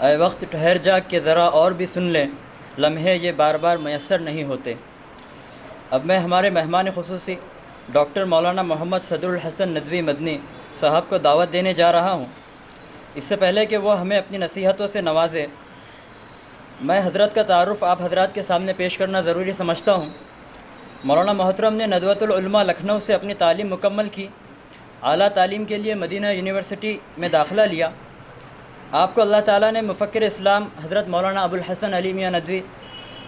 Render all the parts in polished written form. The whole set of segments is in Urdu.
اے وقت ٹھہر جا کہ ذرا اور بھی سن لیں، لمحے یہ بار بار میسر نہیں ہوتے۔ اب میں ہمارے مہمان خصوصی ڈاکٹر مولانا محمد صدر الحسن ندوی مدنی صاحب کو دعوت دینے جا رہا ہوں۔ اس سے پہلے کہ وہ ہمیں اپنی نصیحتوں سے نوازے، میں حضرت کا تعارف آپ حضرات کے سامنے پیش کرنا ضروری سمجھتا ہوں۔ مولانا محترم نے ندوۃ العلماء لکھنؤ سے اپنی تعلیم مکمل کی، اعلیٰ تعلیم کے لیے مدینہ یونیورسٹی میں داخلہ لیا۔ آپ کو اللہ تعالیٰ نے مفکر اسلام حضرت مولانا ابو الحسن علی میاں ندوی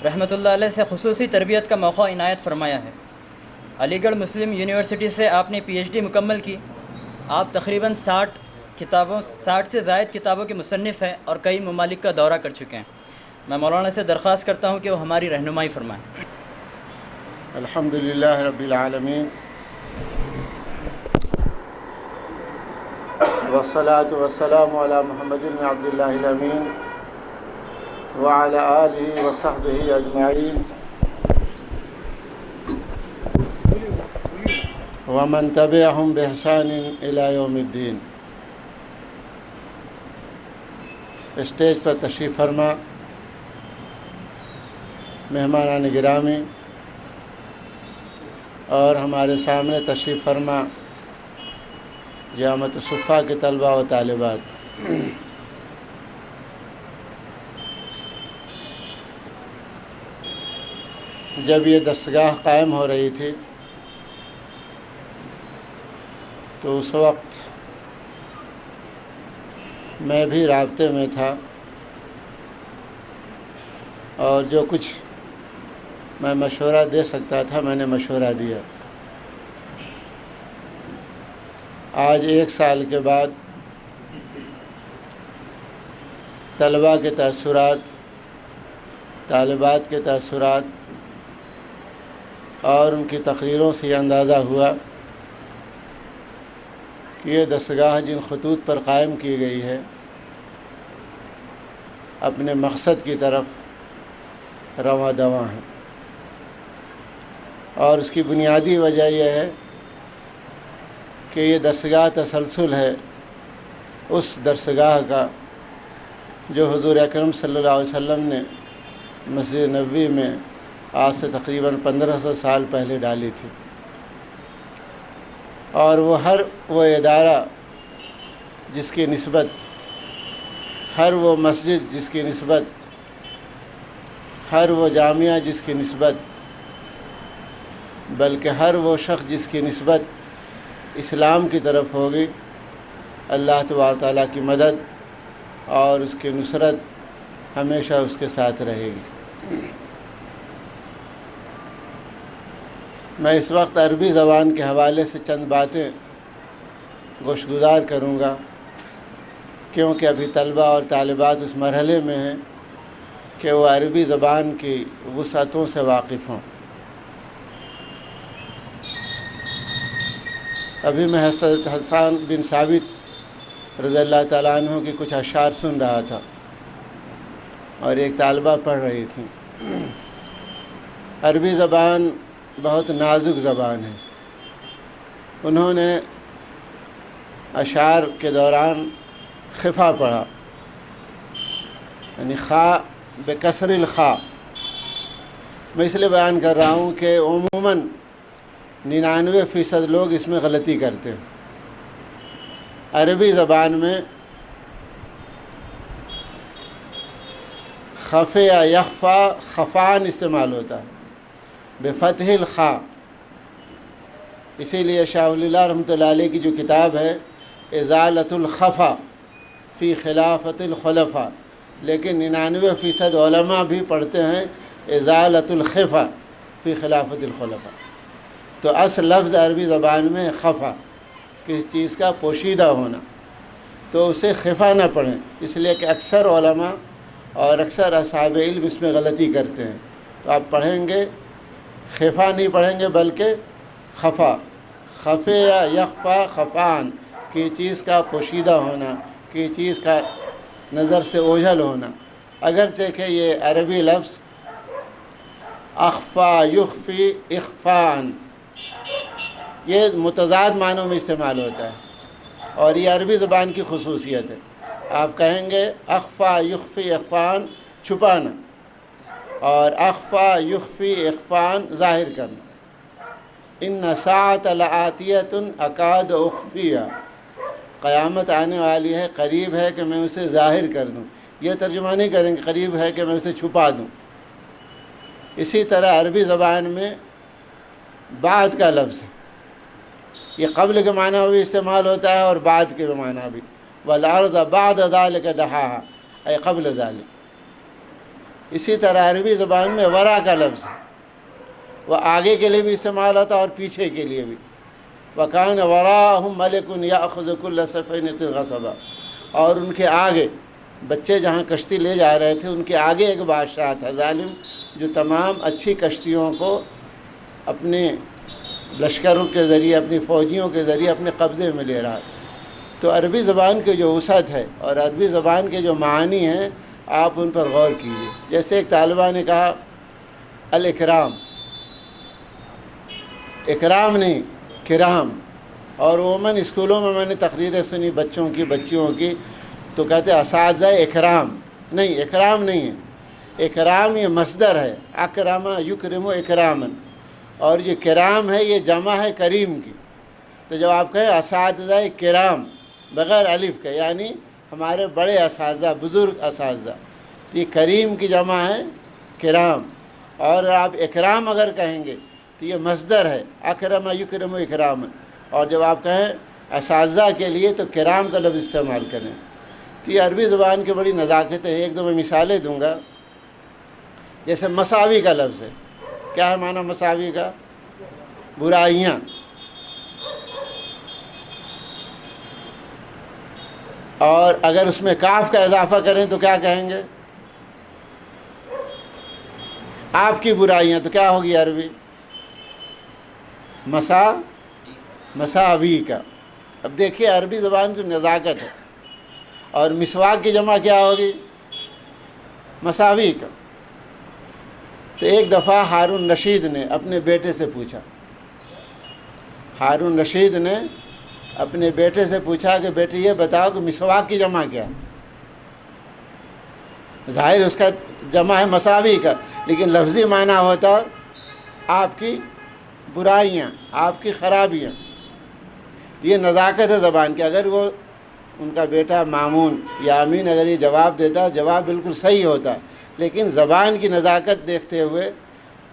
رحمۃ اللہ علیہ سے خصوصی تربیت کا موقع عنایت فرمایا ہے۔ علی گڑھ مسلم یونیورسٹی سے آپ نے پی ایچ ڈی مکمل کی۔ آپ تقریباً 60 سے زائد کتابوں کے مصنف ہیں اور کئی ممالک کا دورہ کر چکے ہیں۔ میں مولانا سے درخواست کرتا ہوں کہ وہ ہماری رہنمائی فرمائیں۔ الحمدللہ رب العالمین والصلاة والسلام علی محمد بن عبداللہ الامین وعلی آلہ وصحبہ اجمعین ومن تبعہم بإحسان الی یوم الدین۔ اسٹیج پر تشریف فرما مہمانان گرامی اور ہمارے سامنے تشریف فرما جامعۃ الصفا کے طلباء و طالبات، جب یہ درسگاہ قائم ہو رہی تھی تو اس وقت میں بھی رابطے میں تھا، اور جو کچھ میں مشورہ دے سکتا تھا میں نے مشورہ دیا۔ آج 1 سال کے بعد طلباء کے تاثرات، طالبات کے تاثرات اور ان کی تقریروں سے یہ اندازہ ہوا کہ یہ درسگاہ جن خطوط پر قائم کی گئی ہے اپنے مقصد کی طرف رواں دواں ہے، اور اس کی بنیادی وجہ یہ ہے کہ یہ درسگاہ تسلسل ہے اس درسگاہ کا جو حضور اکرم صلی اللہ علیہ وسلم نے مسجد نبوی میں آج سے تقریباً 1500 سال پہلے ڈالی تھی، اور وہ ادارہ جس کی نسبت، ہر وہ مسجد جس کی نسبت، ہر وہ جامعہ جس کی نسبت، بلکہ ہر وہ شخص جس کی نسبت اسلام کی طرف ہوگی، اللہ تبارک تعالیٰ کی مدد اور اس کی نصرت ہمیشہ اس کے ساتھ رہے گی۔ میں اس وقت عربی زبان کے حوالے سے چند باتیں گوشگزار کروں گا، کیونکہ ابھی طلباء اور طالبات اس مرحلے میں ہیں کہ وہ عربی زبان کی وسعتوں سے واقف ہوں۔ ابھی میں حضرت حسان بن ثابت رضی اللہ تعالیٰ عنہ کی کچھ اشعار سن رہا تھا اور ایک طالبہ پڑھ رہی تھی۔ عربی زبان بہت نازک زبان ہے۔ انہوں نے اشعار کے دوران خفا پڑھا، یعنی خا بکسر الخا۔ میں اس لیے بیان کر رہا ہوں کہ عموماً 99% لوگ اس میں غلطی کرتے ہیں۔ عربی زبان میں خف یا یخفا خفان استعمال ہوتا ہے بفتح الخا۔ اسی لیے شاہ ولی اللہ رحمۃ اللہ علیہ کی جو کتاب ہے ازالۃ الخفا فی خلافت الخلفاء، لیکن 99% علماء بھی پڑھتے ہیں ازالۃ الخفا فی خلافت الخلفاء۔ تو اصل لفظ عربی زبان میں خفا، کسی چیز کا پوشیدہ ہونا، تو اسے خفا نہ پڑھیں، اس لیے کہ اکثر علماء اور اکثر اصحاب علم اس میں غلطی کرتے ہیں۔ تو آپ پڑھیں گے خفا نہیں پڑھیں گے بلکہ خفا، خفے یا یخفا خفان، کی چیز کا پوشیدہ ہونا، کی چیز کا نظر سے اوجھل ہونا۔ اگرچہ کہ یہ عربی لفظ اخفا یخفی اخفان یہ متضاد معنوں میں استعمال ہوتا ہے، اور یہ عربی زبان کی خصوصیت ہے۔ آپ کہیں گے اخفا یخفی اخفان چھپانا، اور اخفا یخفی اخفان ظاہر کرنا۔ ان ساعۃ لآتیۃ اکاد اخفیہ، قیامت آنے والی ہے، قریب ہے کہ میں اسے ظاہر کر دوں۔ یہ ترجمہ نہیں کریں گے قریب ہے کہ میں اسے چھپا دوں۔ اسی طرح عربی زبان میں بعد کا لفظ ہے، یہ قبل کے معنی میں بھی استعمال ہوتا ہے اور بعد کے معنی بھی۔ والارض بعد ذلک دحاہا اے قبل ذلک۔ اسی طرح عربی زبان میں ورا کا لفظ ہے، وہ آگے کے لیے بھی استعمال ہوتا ہے اور پیچھے کے لیے بھی۔ وَكَانَ وَرَاءَهُمْ مَلِكٌ يَأْخُذُ كُلَّ سَفِينَةٍ غَصَبًا، اور ان کے آگے، بچے جہاں کشتی لے جا رہے تھے ان کے آگے ایک بادشاہ تھا ظالم، جو تمام اچھی کشتیوں کو اپنے لشکروں کے ذریعے، اپنی فوجیوں کے ذریعے اپنے قبضے میں لے رہا۔ تو عربی زبان کی جو وسعت ہے اور عربی زبان کے جو معانی ہیں آپ ان پر غور کیجیے۔ جیسے ایک طالبہ نے کہا الاکرام، اکرام نہیں کرام، اور عموماً اسکولوں میں میں نے تقریریں سنی بچوں کی بچیوں کی، تو کہتے اساتذہ اکرام، نہیں اکرام نہیں ہے، اکرام یہ مصدر ہے، اکرم یکرم اکراما، اور یہ کرام ہے یہ جمع ہے کریم کی۔ تو جب آپ کہیں اساتذہ کرام بغیر الف کے، یعنی ہمارے بڑے اساتذہ، بزرگ اساتذہ، تو یہ کریم کی جمع ہے کرام، اور آپ اکرام اگر کہیں گے تو یہ مصدر ہے اکرم یکرم اکراما، اور جب آپ کہیں اساتذہ کے لیے تو کرام کا لفظ استعمال کریں۔ تو یہ عربی زبان کی بڑی نزاکتیں ہیں۔ ایک دو میں مثالیں دوں گا۔ جیسے مساوی کا لفظ ہے، کیا ہے معنی مساوی کا؟ برائیاں۔ اور اگر اس میں کاف کا اضافہ کریں تو کیا کہیں گے؟ آپ کی برائیاں، تو کیا ہوگی عربی؟ مساوی کا۔ اب دیکھیے عربی زبان کی نزاکت ہے۔ اور مسواک کی جمع کیا ہوگی؟ مساوی کا۔ تو ایک دفعہ ہارون رشید نے اپنے بیٹے سے پوچھا، ہارون رشید نے اپنے بیٹے سے پوچھا کہ بیٹے یہ بتاؤ کہ مسواک کی جمع کیا؟ ظاہر اس کا جمع ہے مساوی کا، لیکن لفظی معنی ہوتا آپ کی برائیاں، آپ کی خرابیاں۔ یہ نزاکت ہے زبان کی۔ اگر وہ ان کا بیٹا مامون یا امین اگر یہ جواب دیتا، جواب بالکل صحیح ہوتا، لیکن زبان کی نزاکت دیکھتے ہوئے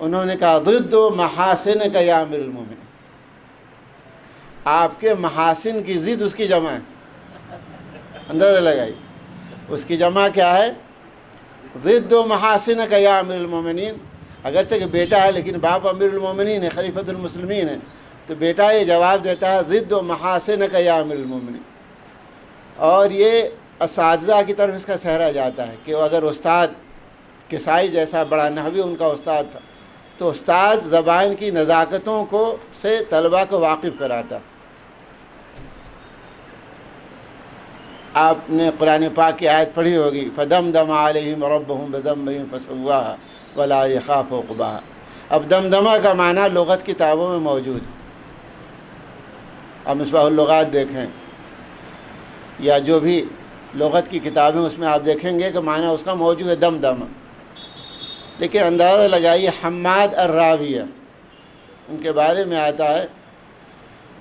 انہوں نے کہا ضد و محاسن کا یا امیر المومنین، آپ کے محاسن کی ضد اس کی جمع ہے۔ اندازہ لگائی اس کی جمع کیا ہے؟ ضد و محاسن کا یا امیر المومنین۔ اگرچہ کہ بیٹا ہے لیکن باپ امیر المومنین ہے، خلیفۃ المسلمین ہے، تو بیٹا یہ جواب دیتا ہے ضد و محاسن کا یا امیر المومنین۔ اور یہ اساتذہ کی طرف اس کا سہرا جاتا ہے کہ اگر استاد کسائی جیسا بڑا نحوی ان کا استاد تھا، تو استاد زبان کی نزاکتوں کو سے طلبہ کو واقف کراتا۔ آپ نے قرآن پاک کی آیت پڑھی ہوگی فَدَمْدَمَ عَلَيْهِمْ رَبُّهُمْ بِذَنبِهِمْ فَسَوَّاهَا وَلَا يَخَافُ عُقْبَاهَا۔ اب دمدمہ کا معنی لغت کتابوں میں موجود ہے۔ اب مصباح اللغات دیکھیں یا جو بھی لغت کی کتابیں اس میں آپ دیکھیں گے کہ معنی اس کا موجود ہے دمدمہ، لیکن اندازہ لگائیے حماد الراویہ ان کے بارے میں آتا ہے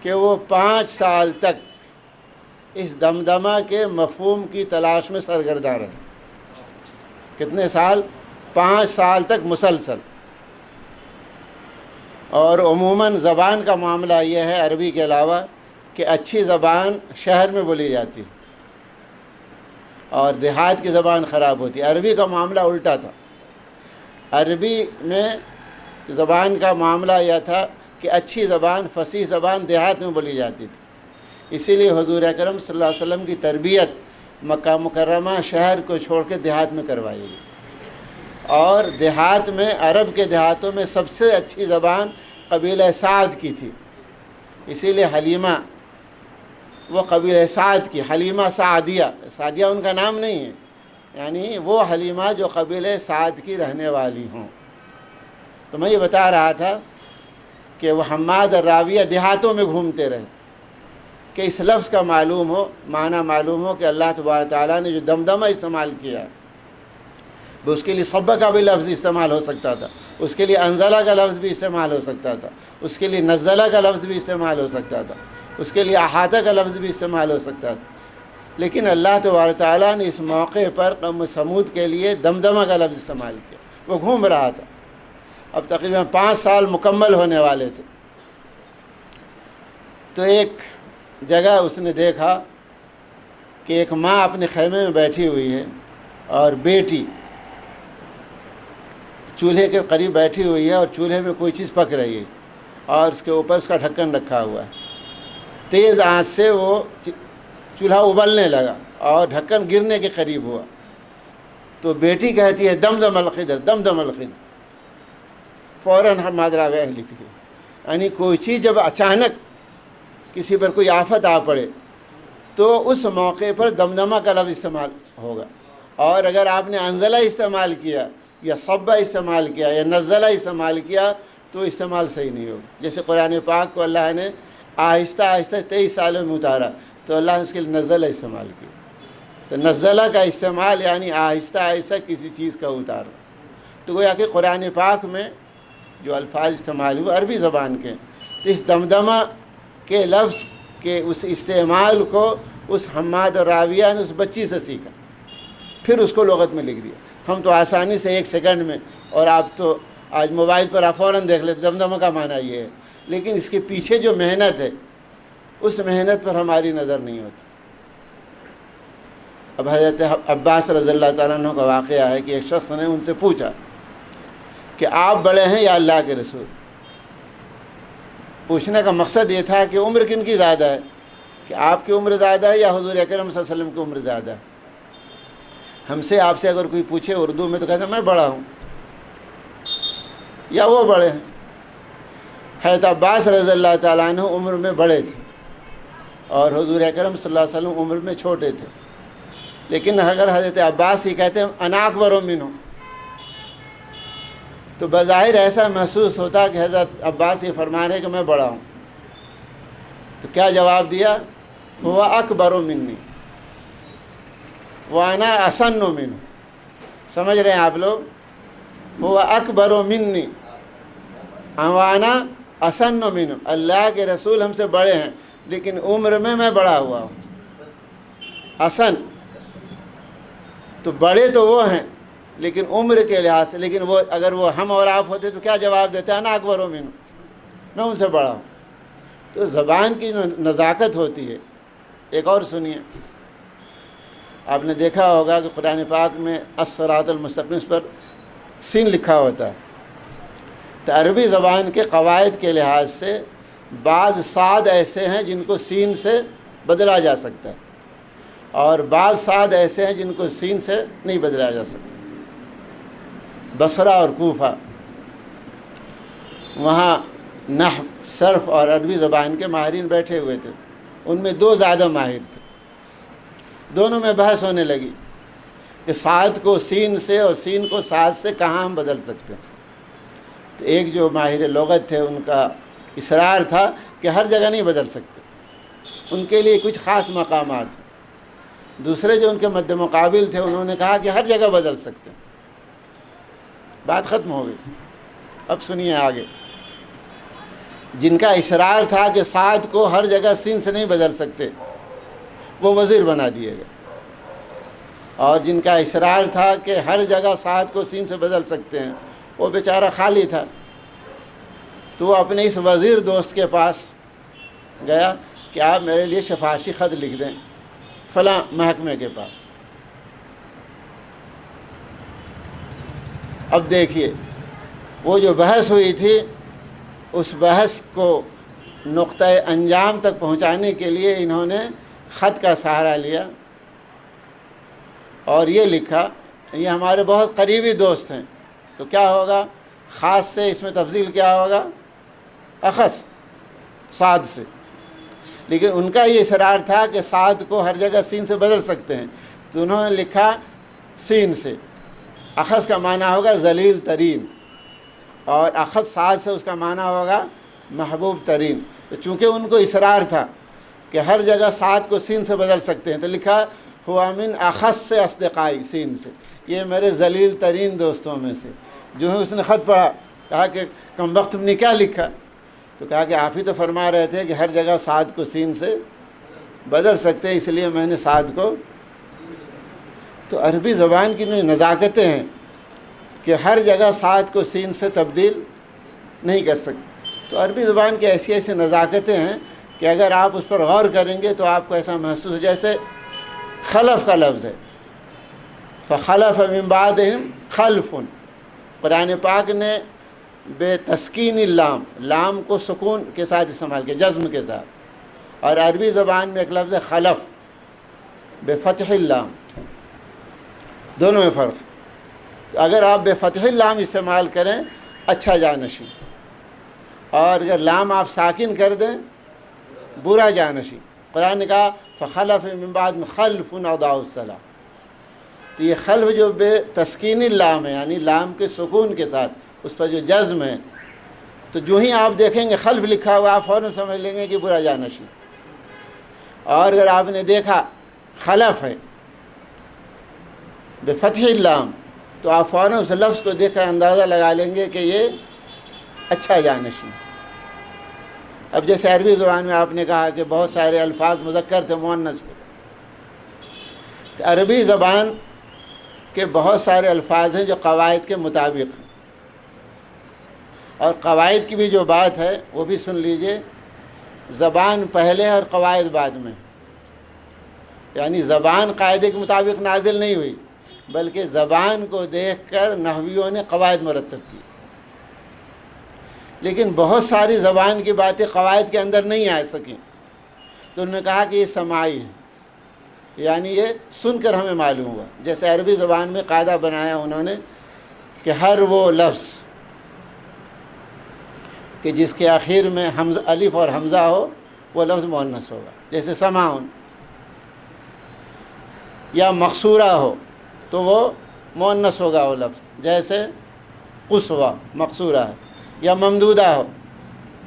کہ وہ 5 سال تک اس دمدمہ کے مفہوم کی تلاش میں سرگرداں رہے۔ کتنے سال؟ 5 سال تک مسلسل۔ اور عموماً زبان کا معاملہ یہ ہے عربی کے علاوہ کہ اچھی زبان شہر میں بولی جاتی ہے اور دیہات کی زبان خراب ہوتی ہے۔ عربی کا معاملہ الٹا تھا۔ عربی میں زبان کا معاملہ یہ تھا کہ اچھی زبان، فصیح زبان دیہات میں بولی جاتی تھی۔ اسی لیے حضور اکرم صلی اللہ علیہ وسلم کی تربیت مکہ مکرمہ شہر کو چھوڑ کے دیہات میں کروائی گئی، اور دیہات میں، عرب کے دیہاتوں میں سب سے اچھی زبان قبیلہ سعد کی تھی۔ اسی لیے حلیمہ وہ قبیلہ سعد کی، حلیمہ سعدیہ، سعدیہ ان کا نام نہیں ہے، یعنی وہ حلیمہ جو قبیلہ سعد کی رہنے والی ہوں۔ تو میں یہ بتا رہا تھا کہ وہ حماد الراویہ دیہاتوں میں گھومتے رہے، کہ اس لفظ کا معلوم ہو، معنی معلوم ہو کہ اللہ تبارک تعالیٰ نے جو دمدمہ استعمال کیا ہے وہ اس کے لیے صب کا بھی لفظ استعمال ہو سکتا تھا، اس کے لیے انزلہ کا لفظ بھی استعمال ہو سکتا تھا، اس کے لیے نزلہ کا لفظ بھی استعمال ہو سکتا تھا، اس کے لیے احاطہ کا لفظ بھی استعمال ہو سکتا تھا، لیکن اللہ تبارک تعالیٰ نے اس موقع پر قوم سمود کے لیے دمدمہ کا لفظ استعمال کیا۔ وہ گھوم رہا تھا، اب تقریباً 5 سال مکمل ہونے والے تھے، تو ایک جگہ اس نے دیکھا کہ ایک ماں اپنے خیمے میں بیٹھی ہوئی ہے اور بیٹی چولہے کے قریب بیٹھی ہوئی ہے اور چولہے میں کوئی چیز پک رہی ہے اور اس کے اوپر اس کا ڈھکن رکھا ہوا ہے۔ تیز آنچ سے وہ چولہا ابلنے لگا اور ڈھکن گرنے کے قریب ہوا، تو بیٹی کہتی ہے دمدم الخضر دمدم الخضر، فوراً ہم مادرا ویہ لکھ لی، یعنی کوئی چیز جب اچانک کسی پر کوئی آفت آ پڑے تو اس موقع پر دمدمہ کا لفظ استعمال ہوگا، اور اگر آپ نے انزلہ استعمال کیا یا صبہ استعمال کیا یا نزلہ استعمال کیا تو استعمال صحیح نہیں ہوگا۔ جیسے قرآن پاک کو اللہ نے آہستہ آہستہ 23 سالوں میں اتارا تو اللہ نے اس کے لیے نزلہ استعمال کیا، تو نزلہ کا استعمال یعنی آہستہ آہستہ کسی چیز کا اتارنا۔ تو گویا کہ قرآن پاک میں جو الفاظ استعمال ہوئے عربی زبان کے، تو اس دمدمہ کے لفظ کے اس استعمال کو اس حماد راویہ نے اس بچی سے سیکھا، پھر اس کو لغت میں لکھ دیا۔ ہم تو آسانی سے 1 سیکنڈ میں، اور آپ تو آج موبائل پر آپ فوراً دیکھ لیتے دمدمہ کا معنی یہ ہے، لیکن اس کے پیچھے جو محنت ہے اس محنت پر ہماری نظر نہیں ہوتی۔ اب حضرت عباس رضی اللہ تعالیٰ عنہ کا واقعہ ہے کہ ایک شخص نے ان سے پوچھا کہ آپ بڑے ہیں یا اللہ کے رسول؟ پوچھنے کا مقصد یہ تھا کہ عمر کن کی زیادہ ہے، کہ آپ کی عمر زیادہ ہے یا حضور اکرم صلی اللہ علیہ وسلم کی عمر زیادہ ہے؟ ہم سے آپ سے اگر کوئی پوچھے اردو میں تو کہتا ہے میں بڑا ہوں یا وہ بڑے ہیں۔ حضرت عباس رضی اللہ تعالیٰ عنہ عمر میں بڑے تھے اور حضور اکرم صلی اللہ علیہ وسلم عمر میں چھوٹے تھے، لیکن اگر حضرت عباس ہی کہتے ہیں انا اکبر منہ تو بظاہر ایسا محسوس ہوتا کہ حضرت عباس یہ فرما رہے کہ میں بڑا ہوں۔ تو کیا جواب دیا؟ ہوا اکبر منی وانا اسن منہ، سمجھ رہے ہیں آپ لوگ؟ ہوا اکبر منی وانا اسن منہ، اللہ کے رسول ہم سے بڑے ہیں لیکن عمر میں بڑا ہوا ہوں۔ اسن تو بڑے تو وہ ہیں لیکن عمر کے لحاظ سے، لیکن وہ اگر وہ ہم اور آپ ہوتے تو کیا جواب دیتے ہیں؟ انا اکبر منہ، میں ان سے بڑا ہوں۔ تو زبان کی نزاکت ہوتی ہے۔ ایک اور سنیے، آپ نے دیکھا ہوگا کہ قرآن پاک میں الصراط المستقیم پر سین لکھا ہوتا ہے، تو عربی زبان کے قواعد کے لحاظ سے بعض صاد ایسے ہیں جن کو سین سے بدلا جا سکتا ہے اور بعض صاد ایسے ہیں جن کو سین سے نہیں بدلا جا سکتا۔ بصرہ اور کوفہ، وہاں نحو، صرف اور عربی زبان کے ماہرین بیٹھے ہوئے تھے، ان میں 2 زیادہ ماہر تھے، دونوں میں بحث ہونے لگی کہ صاد کو سین سے اور سین کو صاد سے کہاں ہم بدل سکتے ہیں۔ تو ایک جو ماہر لغت تھے ان کا اصرار تھا کہ ہر جگہ نہیں بدل سکتے، ان کے لیے کچھ خاص مقامات ہیں۔ دوسرے جو ان کے مد مقابل تھے انہوں نے کہا کہ ہر جگہ بدل سکتے ہیں۔ بات ختم ہو گئی۔ اب سنیے آگے، جن کا اصرار تھا کہ صاد کو ہر جگہ سین سے نہیں بدل سکتے وہ وزیر بنا دیے گئے، اور جن کا اصرار تھا کہ ہر جگہ صاد کو سین سے بدل سکتے ہیں وہ بیچارہ خالی تھا، تو وہ اپنے اس وزیر دوست کے پاس گیا کہ آپ میرے لیے سفارشی خط لکھ دیں فلاں محکمے کے پاس۔ اب دیکھیے وہ جو بحث ہوئی تھی اس بحث کو نقطہ انجام تک پہنچانے کے لیے انہوں نے خط کا سہارا لیا اور یہ لکھا، یہ ہمارے بہت قریبی دوست ہیں، تو کیا ہوگا؟ خاص سے اس میں تفضیل کیا ہوگا؟ اخص، صاد سے، لیکن ان کا یہ اصرار تھا کہ صاد کو ہر جگہ سین سے بدل سکتے ہیں، تو انہوں نے لکھا سین سے۔ اخص کا معنی ہوگا ذلیل ترین، اور اخص صاد سے اس کا معنی ہوگا محبوب ترین۔ تو چونکہ ان کو اصرار تھا کہ ہر جگہ صاد کو سین سے بدل سکتے ہیں، تو لکھا ہوا من اخص اصدقائی، سین سے، یہ میرے ذلیل ترین دوستوں میں سے۔ جو ہے اس نے خط پڑھا، کہا کہ کم وقت تم نے کیا لکھا؟ تو کہا کہ آپ ہی تو فرما رہے تھے کہ ہر جگہ صاد کو سین سے بدل سکتے ہیں، اس لیے میں نے صاد کو۔ تو عربی زبان کی نزاکتیں ہیں کہ ہر جگہ صاد کو سین سے تبدیل نہیں کر سکتے۔ تو عربی زبان کی ایسی ایسی نزاکتیں ہیں کہ اگر آپ اس پر غور کریں گے تو آپ کو ایسا محسوس ہو، جیسے خلف کا لفظ ہے، فخلف من بعدہم خلف، قرآن پاک نے بے تسکین اللام، لام کو سکون کے ساتھ استعمال کیا، جزم کے ساتھ، اور عربی زبان میں ایک لفظ ہے خلف بے فتح اللام، دونوں میں فرق۔ تو اگر آپ بے فتح اللام استعمال کریں اچھا جانشین، اور اگر لام آپ ساکن کر دیں برا جانشین۔ قرآن نے کہا فخلف من بعد خلف اضاعوا الصلاۃ، تو یہ خلف جو بے تسکین اللام ہے، یعنی لام کے سکون کے ساتھ اس پر جو جزم ہے، تو جو ہی آپ دیکھیں گے خلف لکھا ہوا آپ فوراً سمجھ لیں گے کہ برا جانشین۔ اور اگر آپ نے دیکھا خلف ہے بے فتح اللام، تو آپ فوراً اس لفظ کو دیکھ کر اندازہ لگا لیں گے کہ یہ اچھا جانشین۔ اب جیسے عربی زبان میں آپ نے کہا کہ بہت سارے الفاظ مذکر تھے مؤنث پہ، تو عربی زبان کے بہت سارے الفاظ ہیں جو قواعد کے مطابق ہیں، اور قواعد کی بھی جو بات ہے وہ بھی سن لیجئے، زبان پہلے اور قواعد بعد میں، یعنی زبان قاعدے کے مطابق نازل نہیں ہوئی، بلکہ زبان کو دیکھ کر نحویوں نے قواعد مرتب کی۔ لیکن بہت ساری زبان کی باتیں قواعد کے اندر نہیں آ سکیں، تو انہوں نے کہا کہ یہ سماعی ہے، یعنی یہ سن کر ہمیں معلوم ہوا۔ جیسے عربی زبان میں قاعدہ بنایا انہوں نے کہ ہر وہ لفظ کہ جس کے آخر میں حمزہ، الف اور حمزہ ہو، وہ لفظ مؤنث ہوگا، جیسے سماعن، یا مقصورہ ہو تو وہ مؤنث ہوگا وہ لفظ، جیسے قصوہ مقصورہ ہے، یا ممدودہ ہو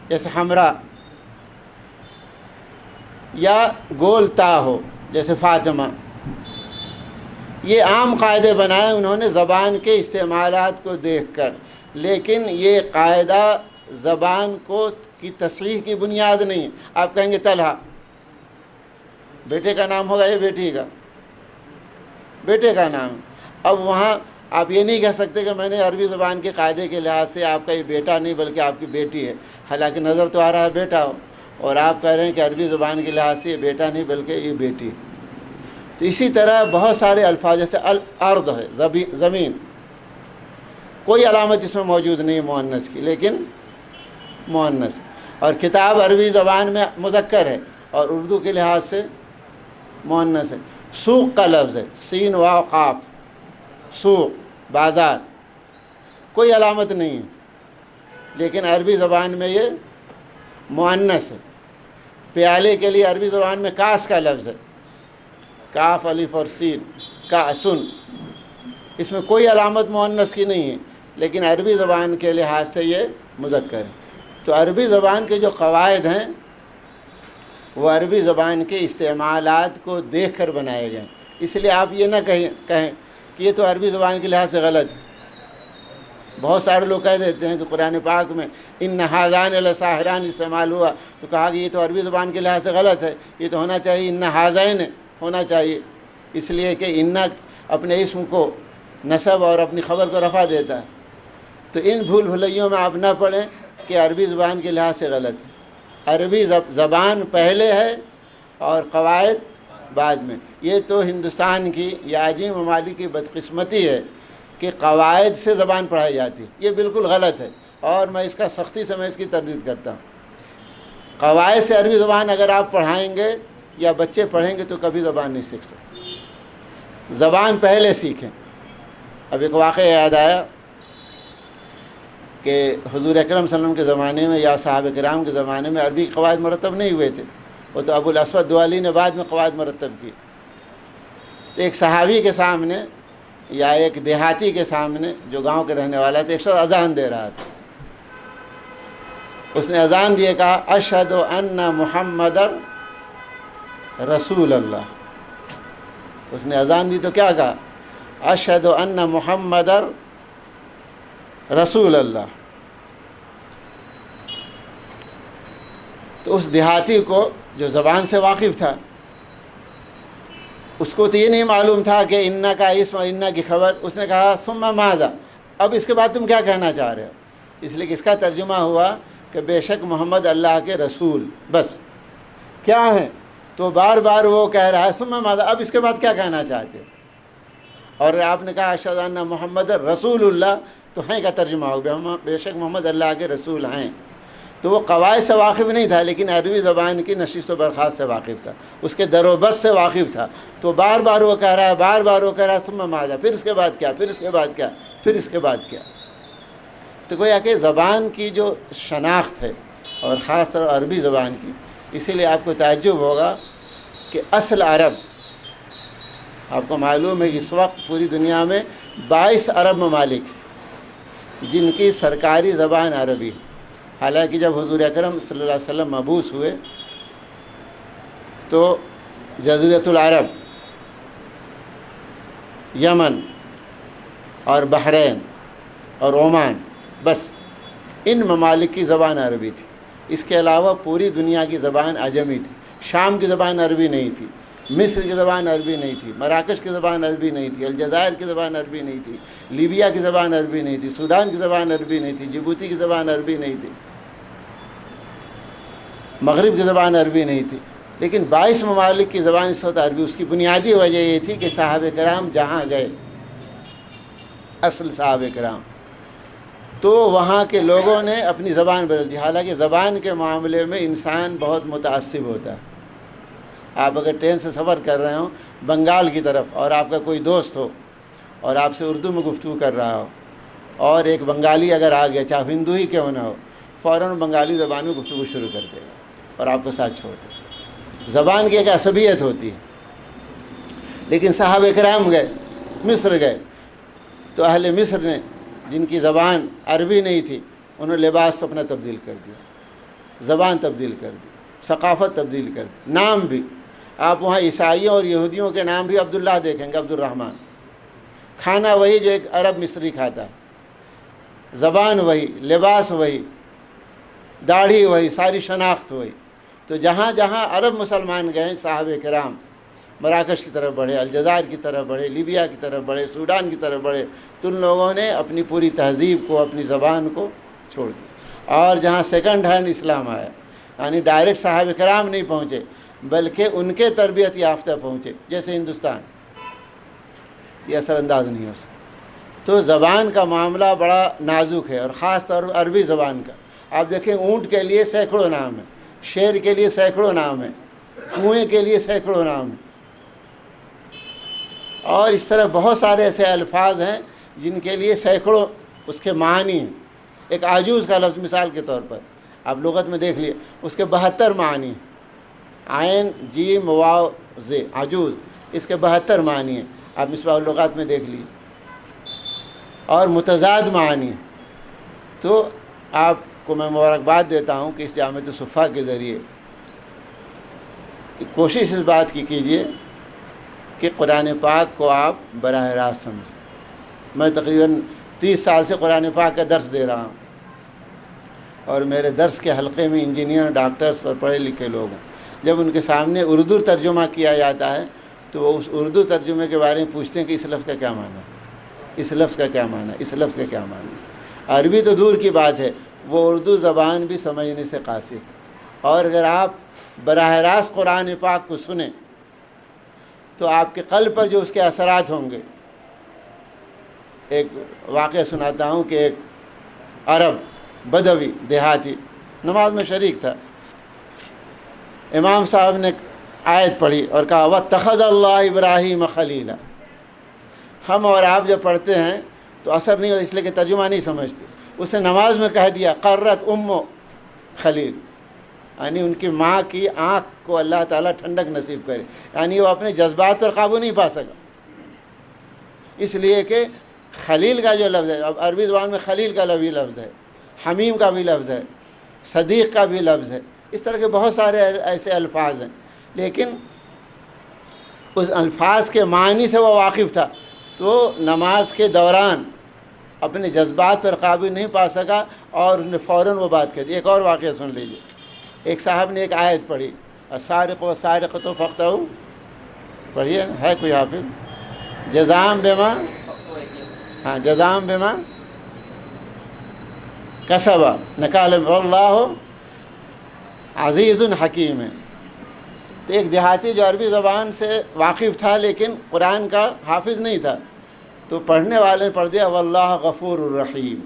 جیسے حمراء، یا گول تا ہو جیسے فاطمہ۔ یہ عام قاعدے بنائے انہوں نے زبان کے استعمالات کو دیکھ کر، لیکن یہ قاعدہ زبان کو کی تصحیح کی بنیاد نہیں۔ آپ کہیں گے طلحہ، بیٹے کا نام ہوگا، یہ بیٹی کا، بیٹے کا نام۔ اب وہاں آپ یہ نہیں کہہ سکتے کہ میں نے عربی زبان کے قاعدے کے لحاظ سے آپ کا یہ بیٹا نہیں بلکہ آپ کی بیٹی ہے، حالانکہ نظر تو آ رہا ہے بیٹا ہو، اور آپ کہہ رہے ہیں کہ عربی زبان کے لحاظ سے یہ بیٹا نہیں بلکہ یہ بیٹی ہے۔ تو اسی طرح بہت سارے الفاظ، جیسے الارض ہے، زمین، کوئی علامت اس میں موجود نہیں مؤنث کی، لیکن مؤنث، اور کتاب عربی زبان میں مذکر ہے اور اردو کے لحاظ سے مؤنث ہے۔ سوق کا لفظ ہے، سین واو قاف، سوق بازار، کوئی علامت نہیں ہے، لیکن عربی زبان میں یہ مؤنث ہے۔ پیالے کے لیے عربی زبان میں کاس کا لفظ ہے، کاف الف اور سین، کاسن، اس میں کوئی علامت مؤنث کی نہیں ہے، لیکن عربی زبان کے لحاظ سے یہ مذکر ہے۔ تو عربی زبان کے جو قواعد ہیں وہ عربی زبان کے استعمالات کو دیکھ کر بنائے گئے، اس لیے آپ یہ نہ کہیں کہ یہ تو عربی زبان کے لحاظ سے غلط ہے۔ بہت سارے لوگ کہہ دیتے ہیں کہ قرآن پاک میں ان ھذان لساحران استعمال ہوا، تو کہا کہ یہ تو عربی زبان کے لحاظ سے غلط ہے، یہ تو ہونا چاہیے ان ھذین ہونا چاہیے، اس لیے کہ ان اپنے اسم کو نصب اور اپنی خبر کو رفع دیتا ہے۔ تو ان بھول بھلیوں میں آپ نہ پڑھیں کہ عربی زبان کے لحاظ سے غلط ہے۔ عربی زبان پہلے ہے اور قواعد بعد میں۔ یہ تو ہندوستان کی یا عجمی ممالک کی بدقسمتی ہے کہ قواعد سے زبان پڑھائی جاتی ہے، یہ بالکل غلط ہے، اور میں اس کا سختی سے اس کی تردید کرتا ہوں۔ قواعد سے عربی زبان اگر آپ پڑھائیں گے یا بچے پڑھیں گے تو کبھی زبان نہیں سیکھ سکتے، زبان پہلے سیکھیں۔ اب ایک واقعہ یاد آیا کہ حضور اکرم صلی اللہ علیہ وسلم کے زمانے میں یا صحابہ کرام کے زمانے میں عربی قواعد مرتب نہیں ہوئے تھے، وہ تو ابو الاسود دوالی نے بعد میں قواعد مرتب کی۔ تو ایک صحابی کے سامنے یا ایک دیہاتی کے سامنے جو گاؤں کے رہنے والا تھا، ایک شخص اذان دے رہا تھا، اس نے اذان دیے، کہا اشہد ان محمد رسول اللہ. اس نے اذان دی تو کیا کہا؟ اشہد ان محمد رسول اللہ. تو اس دیہاتی کو جو زبان سے واقف تھا اس کو تو یہ نہیں معلوم تھا کہ انا کا اسم اور انا کی خبر. اس نے کہا ثم ماذا، اب اس کے بعد تم کیا کہنا چاہ رہے ہو؟ اس لیے کہ اس کا ترجمہ ہوا کہ بے شک محمد اللہ کے رسول. بس کیا ہیں؟ تو بار بار وہ کہہ رہا ہے ثم ماذا، اب اس کے بعد کیا کہنا چاہتے ہو؟ اور آپ نے کہا اشہد ان محمد رسول اللہ، تو ہیں کا ترجمہ ہو گیا بے شک محمد اللہ کے رسول ہیں. تو وہ قواعد سے واقف نہیں تھا لیکن عربی زبان کی نشست و برخاست سے واقف تھا، اس کے در و بس سے واقف تھا. تو بار بار وہ کہہ رہا ہے، بار بار وہ کہہ رہا ہے ثم ماذا، پھر اس کے بعد کیا، پھر اس کے بعد کیا، پھر اس کے بعد کیا. تو گویا کہ زبان کی جو شناخت ہے اور خاص طور عربی زبان کی، اسی لیے آپ کو تعجب ہوگا کہ اصل عرب، آپ کو معلوم ہے اس وقت پوری دنیا میں 22 عرب ممالک جن کی سرکاری زبان عربی. حالانکہ جب حضور اکرم صلی اللہ علیہ وسلم مبعوث ہوئے تو جزیرۃ العرب، یمن اور بحرین اور عمان، بس ان ممالک کی زبان عربی تھی. اس کے علاوہ پوری دنیا کی زبان عجمی تھی. شام کی زبان عربی نہیں تھی، مصر کی زبان عربی نہیں تھی، مراکش کی زبان عربی نہیں تھی، الجزائر کی زبان عربی نہیں تھی، لیبیا کی زبان عربی نہیں تھی، سوڈان کی زبان عربی نہیں تھی، جبوتی کی زبان عربی نہیں تھی، مغرب کی زبان عربی نہیں تھی. لیکن 22 ممالک کی زبان اس وقت عربی. اس کی بنیادی وجہ یہ تھی کہ صحابہ کرام جہاں گئے، اصل صحابہ کرام، تو وہاں کے لوگوں نے اپنی زبان بدل دی. حالانکہ زبان کے معاملے میں انسان بہت متعصب ہوتا ہے. آپ اگر ٹرین سے سفر کر رہے ہوں بنگال کی طرف اور آپ کا کوئی دوست ہو اور آپ سے اردو میں گفتگو کر رہا ہو اور ایک بنگالی اگر آ گیا، چاہے ہندو ہی کیوں نہ ہو، فوراً بنگالی زبان میں گفتگو شروع کر دے گا اور آپ کو ساتھ چھوڑ دے گا. زبان کی ایک عصبیت ہوتی ہے. لیکن صحابہ کرام گئے، مصر گئے، تو اہل مصر نے جن کی زبان عربی نہیں تھی انہوں نے لباس اپنا تبدیل کر دیا، زبان تبدیل کر دی، ثقافت تبدیل کر دی، نام بھی. آپ وہاں عیسائیوں اور یہودیوں کے نام بھی عبداللہ دیکھیں گے، عبد الرحمن. کھانا وہی جو ایک عرب مصری کھاتا ہے، زبان وہی، لباس وہی، داڑھی وہی، ساری شناخت وہی. تو جہاں جہاں عرب مسلمان گئے، صحابہ کرام مراکش کی طرف بڑھے، الجزائر کی طرف بڑھے، لیبیا کی طرف بڑھے، سوڈان کی طرف بڑھے، تو ان لوگوں نے اپنی پوری تہذیب کو، اپنی زبان کو چھوڑ دیا. اور جہاں سیکنڈ ہینڈ اسلام آیا، یعنی ڈائریکٹ صحابہ کرام نہیں پہنچے بلکہ ان کے تربیت یافتہ پہنچے، جیسے ہندوستان، یہ اثر انداز نہیں ہو سکتا. تو زبان کا معاملہ بڑا نازک ہے، اور خاص طور پر عربی زبان کا. آپ دیکھیں اونٹ کے لیے سینکڑوں نام ہیں، شیر کے لیے سینکڑوں نام ہیں، کنویں کے لیے سینکڑوں نام ہیں، اور اس طرح بہت سارے ایسے الفاظ ہیں جن کے لیے سینکڑوں اس کے معنی ہیں. ایک عجوز کا لفظ مثال کے طور پر آپ لغت میں دیکھ لیے، اس کے 72 معنی ہیں. عین جیم واو ز، عجوز، اس کے 72 معنی ہیں. آپ مصباح اللغات میں دیکھ لیے، اور متضاد معنی. تو آپ کو میں مبارکباد دیتا ہوں کہ اس جامعۃ الصفا کے ذریعے کوشش اس بات کی کیجیے کہ قرآن پاک کو آپ براہ راست سمجھیں. میں تقریباً 30 سال سے قرآن پاک کا درس دے رہا ہوں، اور میرے درس کے حلقے میں انجینئر، ڈاکٹرز اور پڑھے لکھے لوگ ہیں. جب ان کے سامنے اردو ترجمہ کیا جاتا ہے تو وہ اس اردو ترجمے کے بارے میں پوچھتے ہیں کہ اس لفظ کا کیا معنی ہے، اس لفظ کا کیا معنی ہے، اس لفظ کا کیا معنی ہے. عربی تو دور کی بات ہے، وہ اردو زبان بھی سمجھنے سے قاصر. اور اگر آپ براہ راست قرآن پاک کو سنیں تو آپ کے قلب پر جو اس کے اثرات ہوں گے. ایک واقعہ سناتا ہوں کہ ایک عرب بدوی دیہاتی نماز میں شریک تھا. امام صاحب نے آیت پڑھی اور کہا وَاتَّخَذَ اللَّهُ إِبْرَاهِيمَ خَلِيلًا. ہم اور آپ جب پڑھتے ہیں تو اثر نہیں ہوتا، اس لیے کہ ترجمہ نہیں سمجھتے. اس نے نماز میں کہہ دیا قرت امو خلیل، یعنی ان کی ماں کی آنکھ کو اللہ تعالیٰ ٹھنڈک نصیب کرے. یعنی وہ اپنے جذبات پر قابو نہیں پا سکا، اس لیے کہ خلیل کا جو لفظ ہے، اب عربی زبان میں خلیل کا بھی لفظ ہے، حمیم کا بھی لفظ ہے، صدیق کا بھی لفظ ہے. اس طرح کے بہت سارے ایسے الفاظ ہیں. لیکن اس الفاظ کے معنی سے وہ واقف تھا، تو نماز کے دوران اپنے جذبات پر قابو نہیں پا سکا اور اس نے فوراً وہ بات کہہ دی۔ ایک اور واقعہ سن لیجیے۔ ایک صاحب نے ایک آیت پڑھی، السارق والسارقۃ فاقطعوا، پڑھیے، ہے کوئی حافظ؟ جزاء بما، ہاں، جزاء بما کسب نکال واللہ عزیز حکیم ہے۔ تو ایک دیہاتی جو عربی زبان سے واقف تھا لیکن قرآن کا حافظ نہیں تھا، تو پڑھنے والے نے پڑھ دیا واللہ غفور الرحیم۔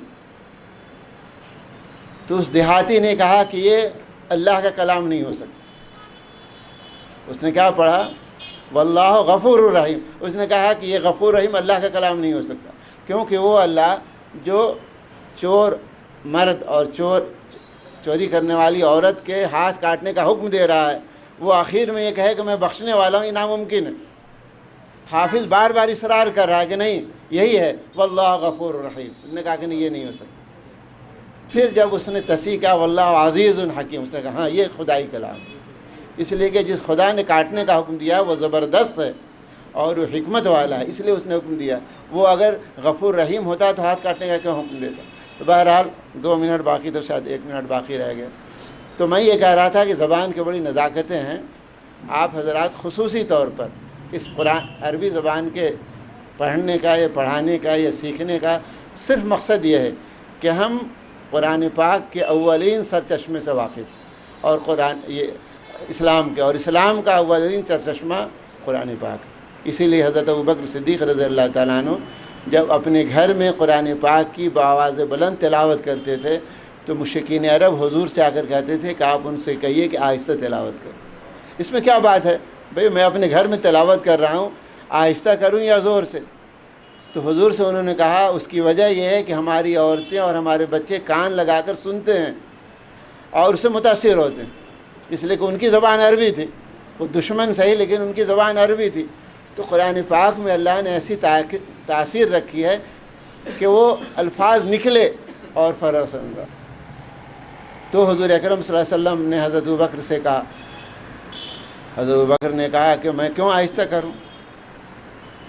تو اس دیہاتی نے کہا کہ یہ اللہ کا کلام نہیں ہو سکتا۔ اس نے کیا پڑھا؟ واللہ غفور الرحیم۔ اس نے کہا کہ یہ غفور رحیم اللہ کا کلام نہیں ہو سکتا، کیونکہ وہ اللہ جو چور مرد اور چوری کرنے والی عورت کے ہاتھ کاٹنے کا حکم دے رہا ہے، وہ آخر میں یہ کہے کہ میں بخشنے والا ہوں، یہ ناممکن ہے۔ حافظ بار بار اصرار کر رہا ہے کہ نہیں یہی ہے واللہ غفور الرحیم۔ اس نے کہا کہ نہیں، یہ نہیں ہو سکتا۔ پھر جب اس نے تصحیح کیا واللہ عزیز حکیم، اس نے کہا ہاں یہ خدائی کلام ہے، اس لیے کہ جس خدا نے کاٹنے کا حکم دیا وہ زبردست ہے اور وہ حکمت والا ہے، اس لیے اس نے حکم دیا۔ وہ اگر غفور رحیم ہوتا تو ہاتھ کاٹنے کا کیوں حکم دیتا؟ تو بہرحال 2 منٹ باقی، تو شاید 1 منٹ باقی رہ گیا۔ تو میں یہ کہہ رہا تھا کہ زبان کی بڑی نزاکتیں ہیں۔ آپ حضرات خصوصی طور پر اس قرآن عربی زبان کے پڑھنے کا یا پڑھانے کا یا سیکھنے کا صرف مقصد یہ ہے کہ ہم قرآن پاک کے اولین سرچشمے سے واقف، اور قرآن یہ اسلام کے، اور اسلام کا اولین سرچشمہ قرآن پاک۔ اسی لیے حضرت ابوبکر صدیق رضی اللہ تعالیٰ عنہ جب اپنے گھر میں قرآن پاک کی بآواز بلند تلاوت کرتے تھے تو مشرکین عرب حضور سے آ کر کہتے تھے کہ آپ ان سے کہیے کہ آہستہ تلاوت کریں۔ اس میں کیا بات ہے بھئی، میں اپنے گھر میں تلاوت کر رہا ہوں، آہستہ کروں یا زور سے؟ تو حضور سے انہوں نے کہا اس کی وجہ یہ ہے کہ ہماری عورتیں اور ہمارے بچے کان لگا کر سنتے ہیں اور اس سے متاثر ہوتے ہیں، اس لیے کہ ان کی زبان عربی تھی، وہ دشمن صحیح لیکن ان کی زبان عربی تھی۔ تو قرآن پاک میں اللہ نے ایسی تاثیر رکھی ہے کہ وہ الفاظ نکلے اور فرق سمجھا۔ تو حضور اکرم صلی اللہ علیہ وسلم نے حضرت ابوبکر سے کہا، حضرت ابوبکر نے کہا کہ میں کیوں آہستہ کروں؟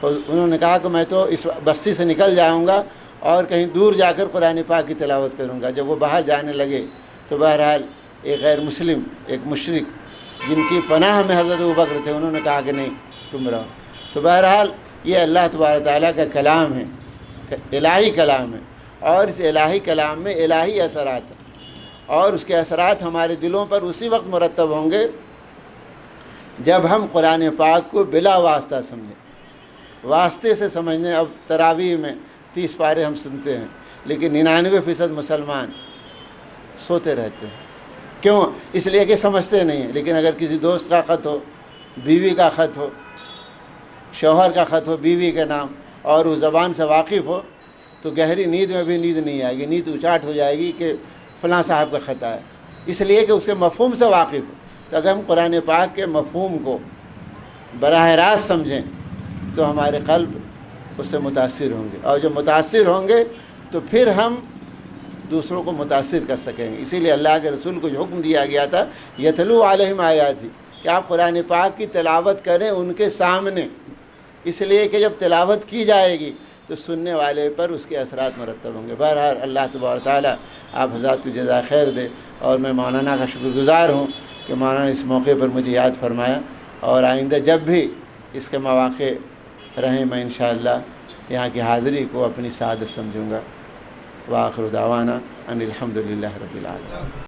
انہوں نے کہا کہ میں تو اس بستی سے نکل جاؤں گا اور کہیں دور جا کر قرآن پاک کی تلاوت کروں گا۔ جب وہ باہر جانے لگے تو بہرحال ایک غیر مسلم، ایک مشرک جن کی پناہ میں حضرت ابوبکر تھے، انہوں نے کہا کہ نہیں تم رہو۔ تو بہرحال یہ اللہ تبارک تعالیٰ کا کلام ہے، الہی کلام ہے، اور اس الہی کلام میں الہی اثرات ہیں، اور اس کے اثرات ہمارے دلوں پر اسی وقت مرتب ہوں گے جب ہم قرآن پاک کو بلا واسطہ سمجھیں۔ واسطے سے سمجھنے، اب تراویح میں 30 پارے ہم سنتے ہیں لیکن 99% مسلمان سوتے رہتے ہیں۔ کیوں؟ اس لیے کہ سمجھتے نہیں ہیں۔ لیکن اگر کسی دوست کا خط ہو، بیوی کا خط ہو، شوہر کا خط ہو بیوی کے نام، اور وہ زبان سے واقف ہو تو گہری نیند میں بھی نیند نہیں آئے گی، نیند اچاٹ ہو جائے گی کہ فلاں صاحب کا خط آئے، اس لیے کہ اس کے مفہوم سے واقف ہو۔ تو اگر ہم قرآن پاک کے مفہوم کو براہ راست سمجھیں تو ہمارے قلب اس سے متاثر ہوں گے، اور جب متاثر ہوں گے تو پھر ہم دوسروں کو متاثر کر سکیں گے۔ اسی لیے اللہ کے رسول کو جو حکم دیا گیا تھا یتلو علیہم آیاتی، کہ آپ قرآن پاک کی تلاوت کریں ان کے سامنے، اس لیے کہ جب تلاوت کی جائے گی تو سننے والے پر اس کے اثرات مرتب ہوں گے۔ بہرحال اللہ تبارک تعالیٰ آپ حضرات کو جزائے خیر دے، اور میں مولانا کا شکر گزار ہوں کہ مولانا اس موقع پر مجھے یاد فرمایا، اور آئندہ جب بھی اس کے مواقع رہیں میں انشاءاللہ یہاں کی حاضری کو اپنی سعادت سمجھوں گا۔ وآخر دعوانا ان الحمدللہ رب العالمین۔